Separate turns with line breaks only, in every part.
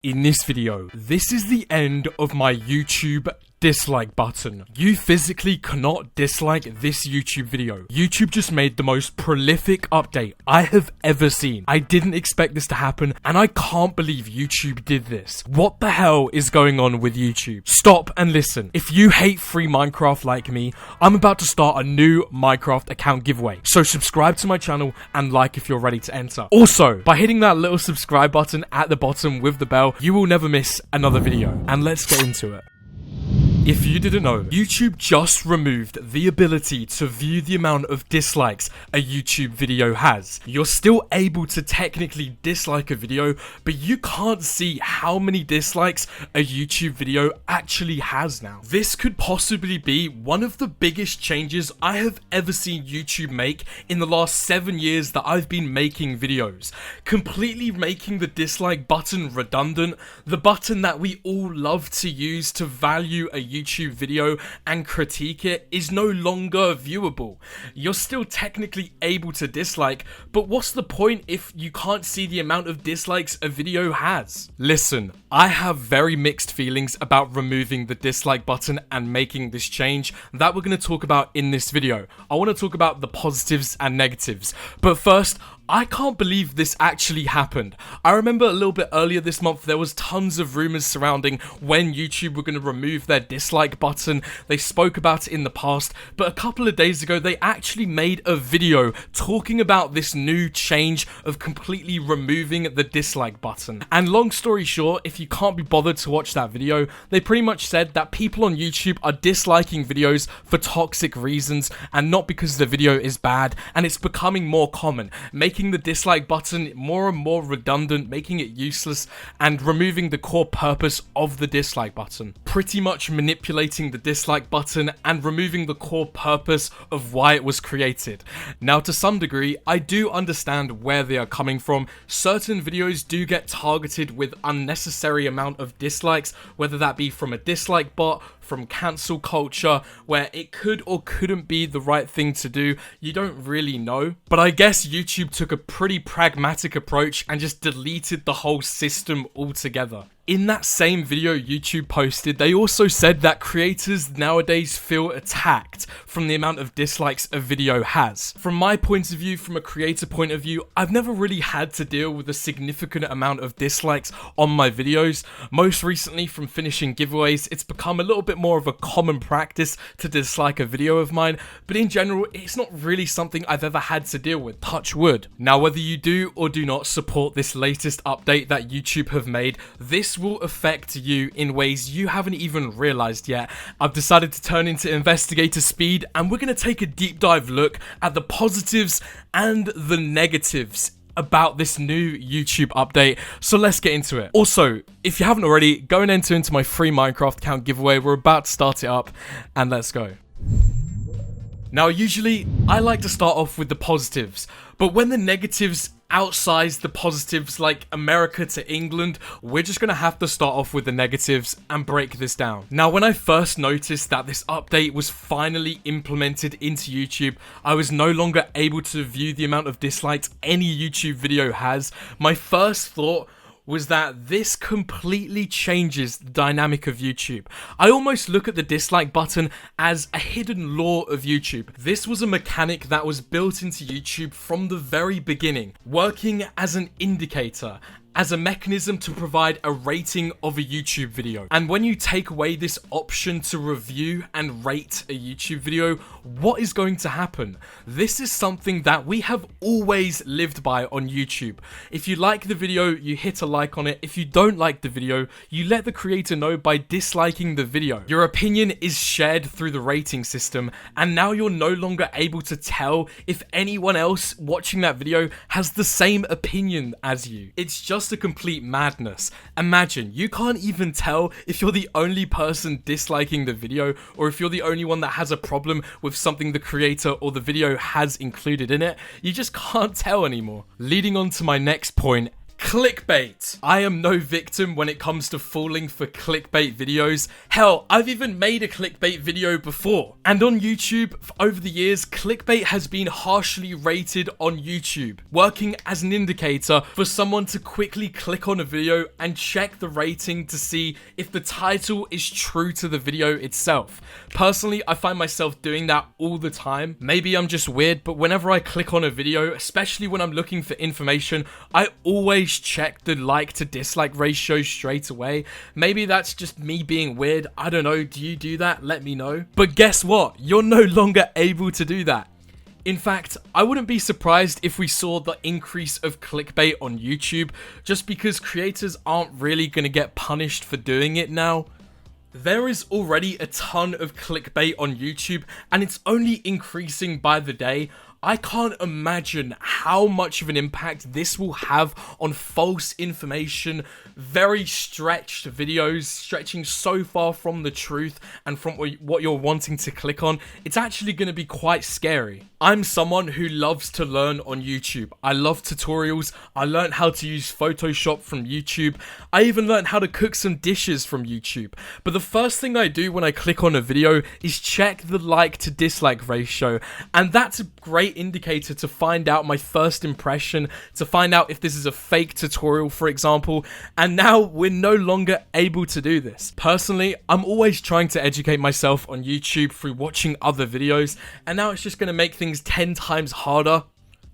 In this video, this is the end of my YouTube dislike button. You physically cannot dislike this YouTube video. YouTube just made the most prolific update I have ever seen. I didn't expect this to happen, and I can't believe YouTube did this. What the hell is going on with YouTube? Stop and listen. If you hate free Minecraft like me, I'm about to start a new Minecraft account giveaway. So subscribe to my channel and like if you're ready to enter. Also, by hitting that little subscribe button at the bottom with the bell, you will never miss another video. And let's get into it. If you didn't know, YouTube just removed the ability to view the amount of dislikes a YouTube video has. You're still able to technically dislike a video, but you can't see how many dislikes a YouTube video actually has now. This could possibly be one of the biggest changes I have ever seen YouTube make in the last 7 years that I've been making videos. Completely making the dislike button redundant, the button that we all love to use to value a YouTube video and critique it is no longer viewable. You're still technically able to dislike, but what's the point if you can't see the amount of dislikes a video has? Listen, I have very mixed feelings about removing the dislike button and making this change that we're going to talk about in this video. I want to talk about the positives and negatives, but first, I can't believe this actually happened. I remember a little bit earlier this month, there was tons of rumors surrounding when YouTube were going to remove their dislike button. They spoke about it in the past, but a couple of days ago, they actually made a video talking about this new change of completely removing the dislike button. And long story short, if you can't be bothered to watch that video, they pretty much said that people on YouTube are disliking videos for toxic reasons and not because the video is bad, and it's becoming more common, making the dislike button more and more redundant, making it useless, and removing the core purpose of the dislike button. Pretty much manipulating the dislike button and removing the core purpose of why it was created. Now, to some degree, I do understand where they are coming from. Certain videos do get targeted with unnecessary amount of dislikes, whether that be from a dislike bot, from cancel culture, where it could or couldn't be the right thing to do. You don't really know. But I guess YouTube took a pretty pragmatic approach and just deleted the whole system altogether. In that same video YouTube posted, they also said that creators nowadays feel attacked from the amount of dislikes a video has. From my point of view, from a creator point of view, I've never really had to deal with a significant amount of dislikes on my videos. Most recently, from finishing giveaways, it's become a little bit more of a common practice to dislike a video of mine, but in general, it's not really something I've ever had to deal with, touch wood. Now, whether you do or do not support this latest update that YouTube have made, this will affect you in ways you haven't even realized yet. I've decided to turn into investigator speed, and we're going to take a deep dive look at the positives and the negatives about this new YouTube update. So let's get into it. Also, if you haven't already, go and enter into my free Minecraft account giveaway. We're about to start it up, and let's go. Now, usually I like to start off with the positives, but when the negatives outsize the positives, like America to England, we're just gonna have to start off with the negatives and break this down. Now, when I first noticed that this update was finally implemented into YouTube, I was no longer able to view the amount of dislikes any YouTube video has. My first thought was that this completely changes the dynamic of YouTube. I almost look at the dislike button as a hidden law of YouTube. This was a mechanic that was built into YouTube from the very beginning, working as an indicator, as a mechanism to provide a rating of a YouTube video. And when you take away this option to review and rate a YouTube video, what is going to happen? This is something that we have always lived by on YouTube. If you like the video, you hit a like on it. If you don't like the video, you let the creator know by disliking the video. Your opinion is shared through the rating system, and now you're no longer able to tell if anyone else watching that video has the same opinion as you. It's just a complete madness. Imagine, you can't even tell if you're the only person disliking the video or if you're the only one that has a problem with something the creator or the video has included in it. You just can't tell anymore. Leading on to my next point, Clickbait. I am no victim when it comes to falling for clickbait videos. Hell, I've even made a clickbait video before. And on YouTube, over the years, clickbait has been harshly rated on YouTube, working as an indicator for someone to quickly click on a video and check the rating to see if the title is true to the video itself. Personally, I find myself doing that all the time. Maybe I'm just weird, but whenever I click on a video, especially when I'm looking for information, I always check the like to dislike ratio straight away. Maybe that's just me being weird. I don't know. Do you do that? Let me know. But guess what? You're no longer able to do that. In fact, I wouldn't be surprised if we saw the increase of clickbait on YouTube, just because creators aren't really going to get punished for doing it now. There is already a ton of clickbait on YouTube, and it's only increasing by the day. I can't imagine how much of an impact this will have on false information, very stretched videos, stretching so far from the truth and from what you're wanting to click on. It's actually going to be quite scary. I'm someone who loves to learn on YouTube. I love tutorials. I learned how to use Photoshop from YouTube. I even learned how to cook some dishes from YouTube. But the first thing I do when I click on a video is check the like to dislike ratio. And that's a great indicator to find out my first impression, to find out if this is a fake tutorial, for example. And now we're no longer able to do this. Personally, I'm always trying to educate myself on YouTube through watching other videos, and now it's just going to make things 10 times harder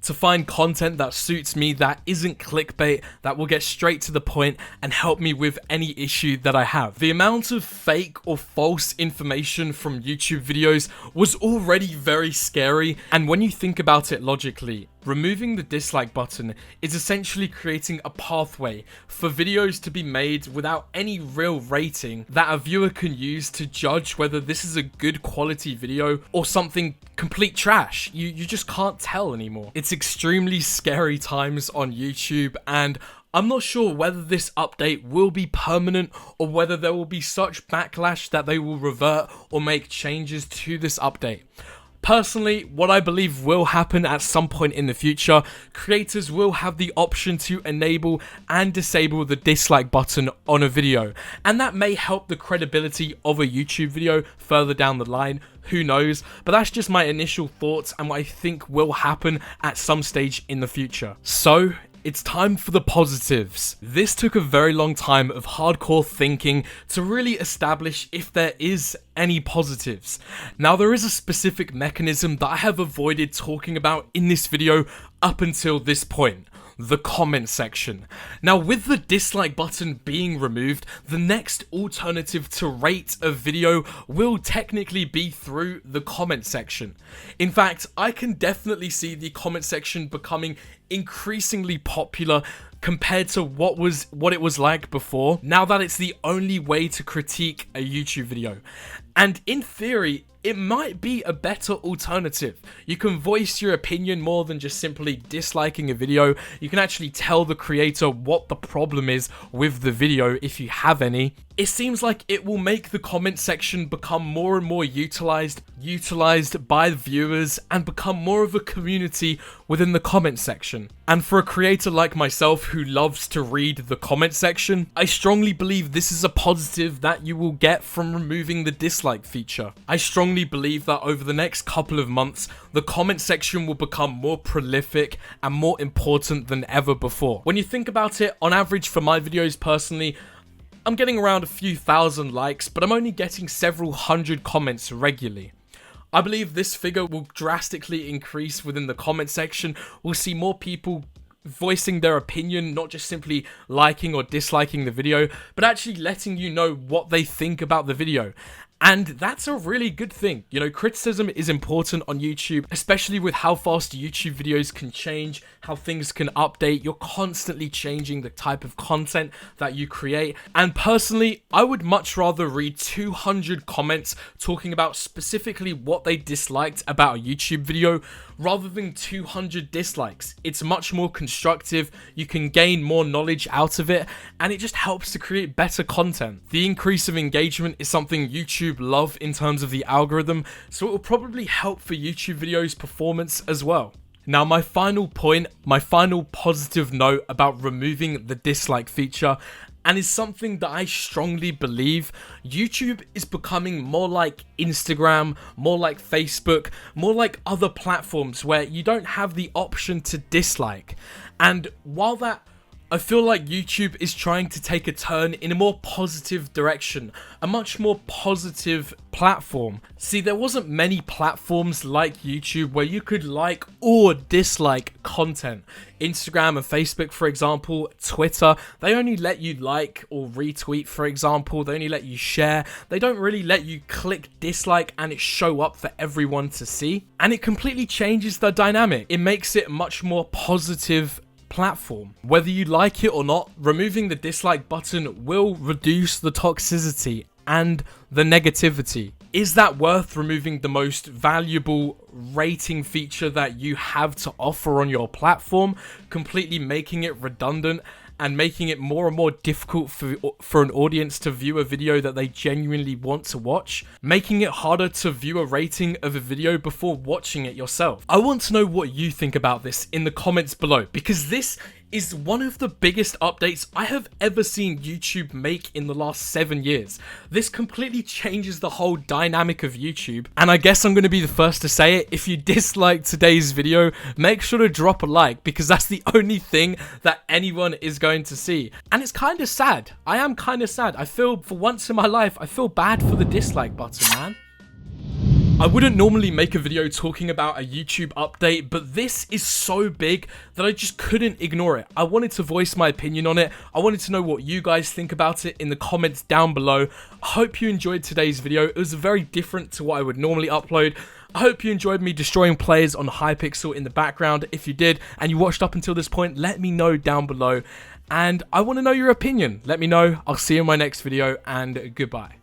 to find content that suits me, that isn't clickbait, that will get straight to the point and help me with any issue that I have. The amount of fake or false information from YouTube videos was already very scary, and when you think about it logically, removing the dislike button is essentially creating a pathway for videos to be made without any real rating that a viewer can use to judge whether this is a good quality video or something complete trash. You just can't tell anymore. It's extremely scary times on YouTube, and I'm not sure whether this update will be permanent or whether there will be such backlash that they will revert or make changes to this update. Personally, what I believe will happen at some point in the future, creators will have the option to enable and disable the dislike button on a video, and that may help the credibility of a YouTube video further down the line. Who knows? But that's just my initial thoughts and what I think will happen at some stage in the future. So, it's time for the positives. This took a very long time of hardcore thinking to really establish if there is any positives. Now, there is a specific mechanism that I have avoided talking about in this video up until this point. The comment section. Now, with the dislike button being removed, the next alternative to rate a video will technically be through the comment section. In fact, I can definitely see the comment section becoming increasingly popular compared to what it was like before, now that it's the only way to critique a YouTube video. And in theory, it might be a better alternative. You can voice your opinion more than just simply disliking a video. You can actually tell the creator what the problem is with the video, if you have any. It seems like it will make the comment section become more and more utilized by viewers and become more of a community within the comment section. And for a creator like myself who loves to read the comment section, I strongly believe this is a positive that you will get from removing the dislike feature. I strongly believe that over the next couple of months, the comment section will become more prolific and more important than ever before. When you think about it, on average for my videos personally, I'm getting around a few thousand likes, but I'm only getting several hundred comments regularly. I believe this figure will drastically increase within the comment section. We'll see more people voicing their opinion, not just simply liking or disliking the video, but actually letting you know what they think about the video. And that's a really good thing. You know, criticism is important on YouTube, especially with how fast YouTube videos can change, how things can update. You're constantly changing the type of content that you create. And personally, I would much rather read 200 comments talking about specifically what they disliked about a YouTube video rather than 200 dislikes. It's much more constructive, you can gain more knowledge out of it, and it just helps to create better content. The increase of engagement is something YouTube love in terms of the algorithm, so it will probably help for YouTube videos' performance as well. Now, my final point, my final positive note about removing the dislike feature, and is something that I strongly believe, YouTube is becoming more like Instagram, more like Facebook, more like other platforms where you don't have the option to dislike. And while that, I feel like YouTube is trying to take a turn in a more positive direction, a much more positive platform. See, there wasn't many platforms like YouTube where you could like or dislike content. Instagram and Facebook, for example, Twitter, they only let you like or retweet, for example. They only let you share. They don't really let you click dislike and it show up for everyone to see. And it completely changes the dynamic. It makes it much more positive platform. Whether you like it or not, removing the dislike button will reduce the toxicity and the negativity. Is that worth removing the most valuable rating feature that you have to offer on your platform, completely making it redundant and making it more and more difficult for an audience to view a video that they genuinely want to watch, making it harder to view a rating of a video before watching it yourself? I want to know what you think about this in the comments below, because this is one of the biggest updates I have ever seen YouTube make in the last 7 years. This completely changes the whole dynamic of YouTube, and I guess I'm going to be the first to say it. If you dislike today's video, make sure to drop a like, because that's the only thing that anyone is going to see. And it's kind of sad. I am kind of sad. I feel, for once in my life, I feel bad for the dislike button, man. I wouldn't normally make a video talking about a YouTube update, but this is so big that I just couldn't ignore it. I wanted to voice my opinion on it. I wanted to know what you guys think about it in the comments down below. I hope you enjoyed today's video. It was very different to what I would normally upload. I hope you enjoyed me destroying players on Hypixel in the background. If you did and you watched up until this point, let me know down below. And I want to know your opinion. Let me know. I'll see you in my next video, and goodbye.